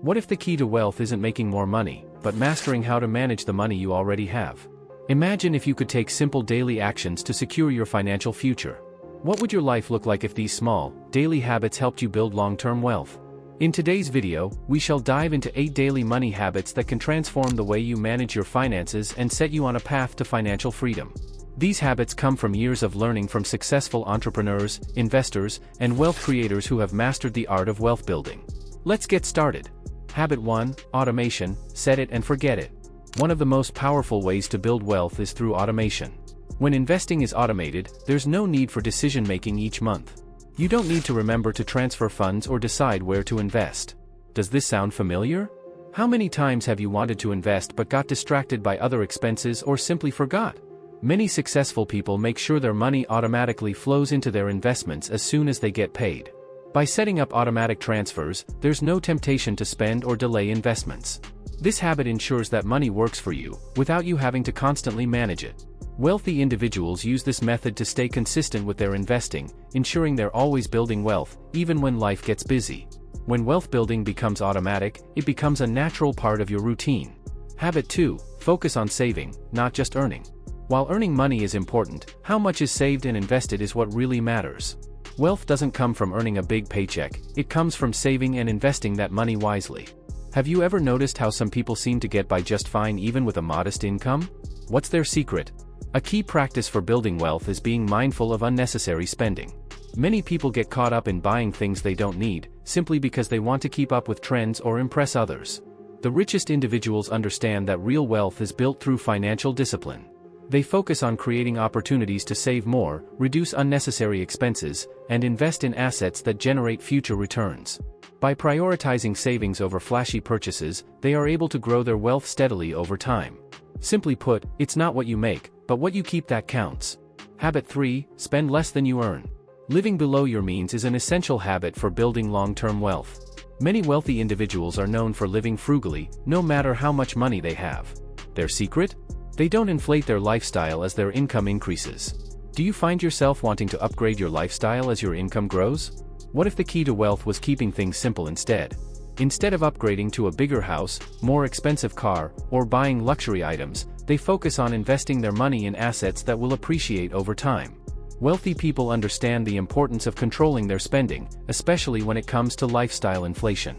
What if the key to wealth isn't making more money, but mastering how to manage the money you already have? Imagine if you could take simple daily actions to secure your financial future. What would your life look like if these small, daily habits helped you build long-term wealth? In today's video, we shall dive into 8 daily money habits that can transform the way you manage your finances and set you on a path to financial freedom. These habits come from years of learning from successful entrepreneurs, investors, and wealth creators who have mastered the art of wealth building. Let's get started. Habit 1, Automation, set it and forget it. One of the most powerful ways to build wealth is through automation. When investing is automated, there's no need for decision-making each month. You don't need to remember to transfer funds or decide where to invest. Does this sound familiar? How many times have you wanted to invest but got distracted by other expenses or simply forgot? Many successful people make sure their money automatically flows into their investments as soon as they get paid. By setting up automatic transfers, there's no temptation to spend or delay investments. This habit ensures that money works for you, without you having to constantly manage it. Wealthy individuals use this method to stay consistent with their investing, ensuring they're always building wealth, even when life gets busy. When wealth building becomes automatic, it becomes a natural part of your routine. Habit 2, Focus on saving, not just earning. While earning money is important, how much is saved and invested is what really matters. Wealth doesn't come from earning a big paycheck, it comes from saving and investing that money wisely. Have you ever noticed how some people seem to get by just fine even with a modest income? What's their secret? A key practice for building wealth is being mindful of unnecessary spending. Many people get caught up in buying things they don't need, simply because they want to keep up with trends or impress others. The richest individuals understand that real wealth is built through financial discipline. They focus on creating opportunities to save more, reduce unnecessary expenses, and invest in assets that generate future returns. By prioritizing savings over flashy purchases, they are able to grow their wealth steadily over time. Simply put, it's not what you make, but what you keep that counts. Habit 3, Spend less than you earn. Living below your means is an essential habit for building long-term wealth. Many wealthy individuals are known for living frugally, no matter how much money they have. Their secret? They don't inflate their lifestyle as their income increases. Do you find yourself wanting to upgrade your lifestyle as your income grows? What if the key to wealth was keeping things simple instead? Instead of upgrading to a bigger house, more expensive car, or buying luxury items, they focus on investing their money in assets that will appreciate over time. Wealthy people understand the importance of controlling their spending, especially when it comes to lifestyle inflation.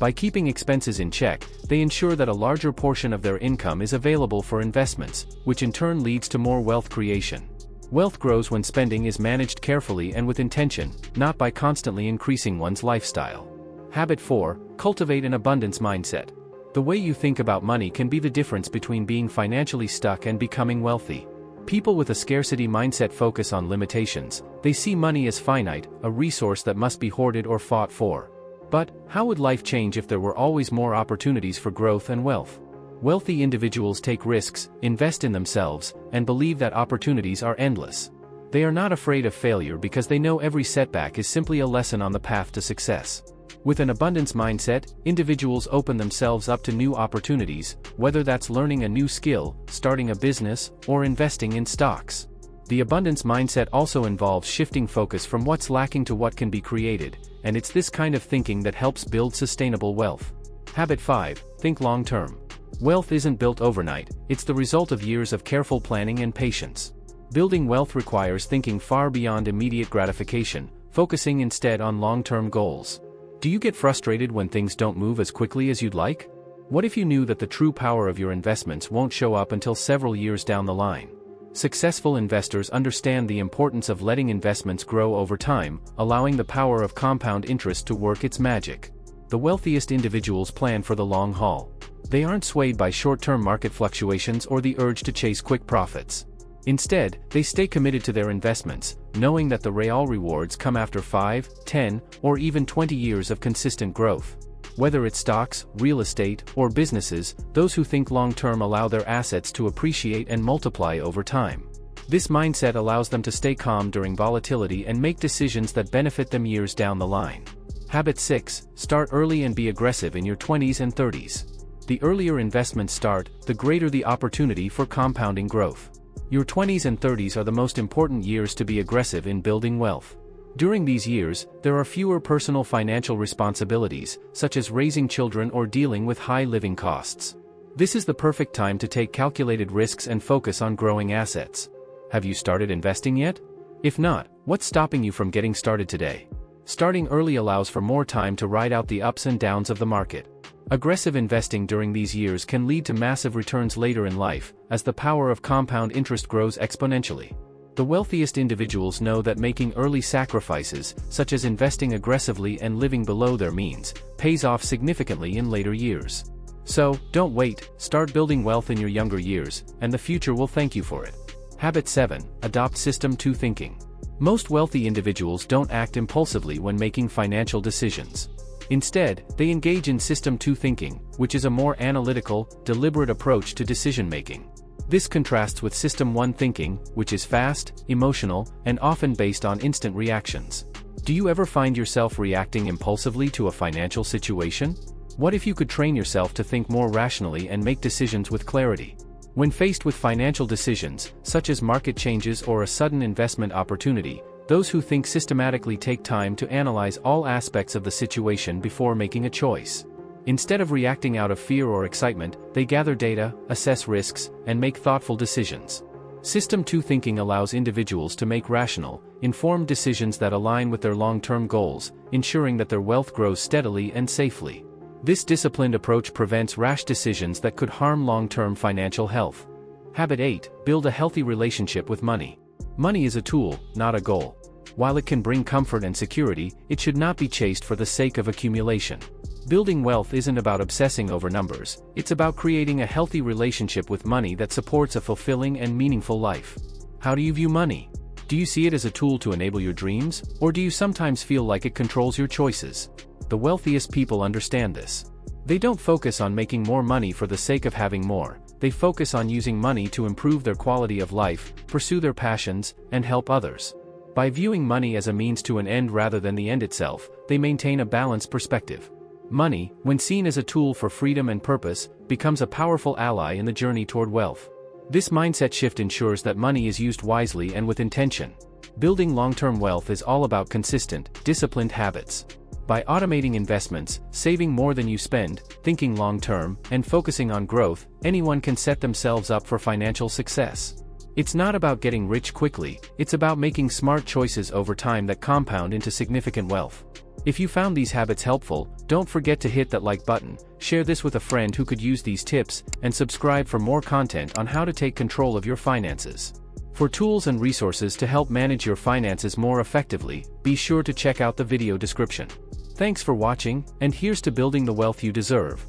By keeping expenses in check, they ensure that a larger portion of their income is available for investments, which in turn leads to more wealth creation. Wealth grows when spending is managed carefully and with intention, not by constantly increasing one's lifestyle. Habit 4, Cultivate an abundance mindset. The way you think about money can be the difference between being financially stuck and becoming wealthy. People with a scarcity mindset focus on limitations. They see money as finite, a resource that must be hoarded or fought for. But, how would life change if there were always more opportunities for growth and wealth? Wealthy individuals take risks, invest in themselves, and believe that opportunities are endless. They are not afraid of failure because they know every setback is simply a lesson on the path to success. With an abundance mindset, individuals open themselves up to new opportunities, whether that's learning a new skill, starting a business, or investing in stocks. The abundance mindset also involves shifting focus from what's lacking to what can be created, and it's this kind of thinking that helps build sustainable wealth. Habit 5, Think long-term. Wealth isn't built overnight, it's the result of years of careful planning and patience. Building wealth requires thinking far beyond immediate gratification, focusing instead on long-term goals. Do you get frustrated when things don't move as quickly as you'd like? What if you knew that the true power of your investments won't show up until several years down the line? Successful investors understand the importance of letting investments grow over time, allowing the power of compound interest to work its magic. The wealthiest individuals plan for the long haul. They aren't swayed by short-term market fluctuations or the urge to chase quick profits. Instead, they stay committed to their investments, knowing that the real rewards come after 5, 10, or even 20 years of consistent growth. Whether it's stocks, real estate, or businesses, those who think long-term allow their assets to appreciate and multiply over time. This mindset allows them to stay calm during volatility and make decisions that benefit them years down the line. Habit 6, Start early and be aggressive in your 20s and 30s. The earlier investments start, the greater the opportunity for compounding growth. Your 20s and 30s are the most important years to be aggressive in building wealth. During these years, there are fewer personal financial responsibilities, such as raising children or dealing with high living costs. This is the perfect time to take calculated risks and focus on growing assets. Have you started investing yet? If not, what's stopping you from getting started today? Starting early allows for more time to ride out the ups and downs of the market. Aggressive investing during these years can lead to massive returns later in life, as the power of compound interest grows exponentially. The wealthiest individuals know that making early sacrifices, such as investing aggressively and living below their means, pays off significantly in later years. So, don't wait, start building wealth in your younger years, and the future will thank you for it. Habit 7. Adopt System 2 thinking. Most wealthy individuals don't act impulsively when making financial decisions. Instead, they engage in System 2 thinking, which is a more analytical, deliberate approach to decision-making. This contrasts with System 1 thinking, which is fast, emotional, and often based on instant reactions. Do you ever find yourself reacting impulsively to a financial situation? What if you could train yourself to think more rationally and make decisions with clarity? When faced with financial decisions, such as market changes or a sudden investment opportunity, those who think systematically take time to analyze all aspects of the situation before making a choice. Instead of reacting out of fear or excitement, they gather data, assess risks, and make thoughtful decisions. System 2 thinking allows individuals to make rational, informed decisions that align with their long-term goals, ensuring that their wealth grows steadily and safely. This disciplined approach prevents rash decisions that could harm long-term financial health. Habit 8. Build a healthy relationship with money. Money is a tool, not a goal. While it can bring comfort and security, it should not be chased for the sake of accumulation. Building wealth isn't about obsessing over numbers, it's about creating a healthy relationship with money that supports a fulfilling and meaningful life. How do you view money? Do you see it as a tool to enable your dreams, or do you sometimes feel like it controls your choices? The wealthiest people understand this. They don't focus on making more money for the sake of having more, they focus on using money to improve their quality of life, pursue their passions, and help others. By viewing money as a means to an end rather than the end itself, they maintain a balanced perspective. Money, when seen as a tool for freedom and purpose, becomes a powerful ally in the journey toward wealth. This mindset shift ensures that money is used wisely and with intention. Building long-term wealth is all about consistent, disciplined habits. By automating investments, saving more than you spend, thinking long-term, and focusing on growth, anyone can set themselves up for financial success. It's not about getting rich quickly, it's about making smart choices over time that compound into significant wealth. If you found these habits helpful, don't forget to hit that like button, share this with a friend who could use these tips, and subscribe for more content on how to take control of your finances. For tools and resources to help manage your finances more effectively, be sure to check out the video description. Thanks for watching, and here's to building the wealth you deserve.